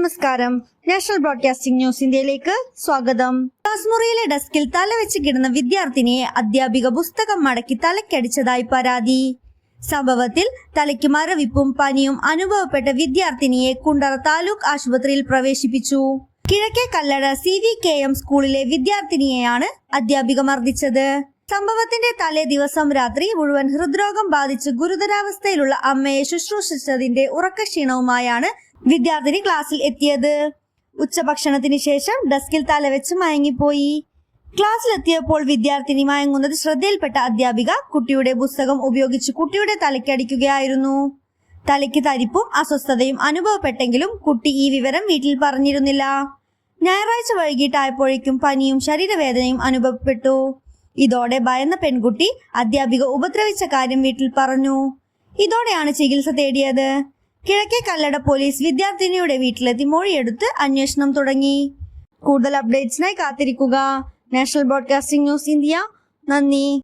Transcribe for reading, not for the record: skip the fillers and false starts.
നമസ്കാരം. National broadcasting news ഇന്ത്യയിലേക്ക് സ്വാഗതം. ക്ലാസ് മുറിയിലെ ഡെസ്കിൽ തലവെച്ച് കിടന്ന വിദ്യാർത്ഥിനിയെ അധ്യാപിക പുസ്തകം മടക്കി തലക്കടിച്ചതായി പരാതി. സംഭവത്തിൽ തലയ്ക്ക് മരവിപ്പും പനിയും അനുഭവപ്പെട്ട വിദ്യാർത്ഥിനിയെ കുണ്ടറ താലൂക്ക് ആശുപത്രിയിൽ പ്രവേശിപ്പിച്ചു. കിഴക്കേ കല്ലട CVKM സ്കൂളിലെ വിദ്യാർത്ഥിനിയെയാണ് അധ്യാപിക മർദ്ദിച്ചത്. സംഭവത്തിന്റെ തലേ ദിവസം രാത്രി മുഴുവൻ ഹൃദ്രോഗം ബാധിച്ച് ഗുരുതരാവസ്ഥയിലുള്ള അമ്മയെ ശുശ്രൂഷിച്ചതിന്റെ ഉറക്കക്ഷീണവുമായാണ് വിദ്യാർത്ഥിനി ക്ലാസ്സിൽ എത്തിയത്. ഉച്ചഭക്ഷണത്തിന് ശേഷം ഡെസ്കിൽ തലവെച്ച് മയങ്ങിപ്പോയി. ക്ലാസ്സിലെത്തിയപ്പോൾ വിദ്യാർത്ഥിനി മയങ്ങുന്നത് ശ്രദ്ധയിൽപ്പെട്ട അധ്യാപിക കുട്ടിയുടെ പുസ്തകം ഉപയോഗിച്ച് കുട്ടിയുടെ തലയ്ക്കടിക്കുകയായിരുന്നു. തലയ്ക്ക് തരിപ്പും അസ്വസ്ഥതയും അനുഭവപ്പെട്ടെങ്കിലും കുട്ടി ഈ വിവരം വീട്ടിൽ പറഞ്ഞിരുന്നില്ല. ഞായറാഴ്ച വൈകിട്ടായപ്പോഴേക്കും പനിയും ശരീരവേദനയും അനുഭവപ്പെട്ടു. ഇതോടെ ഭയന്ന പെൺകുട്ടി അധ്യാപിക ഉപദ്രവിച്ച കാര്യം വീട്ടിൽ പറഞ്ഞു. ഇതോടെയാണ് ചികിത്സ തേടിയത്. കിഴക്കേ കല്ലട പോലീസ് വിദ്യാർത്ഥിനിയുടെ വീട്ടിലെത്തി മൊഴിയെടുത്ത് അന്വേഷണം തുടങ്ങി. കൂടുതൽ അപ്ഡേറ്റ്സിനായി കാത്തിരിക്കുക. National broadcasting news India. നന്ദി.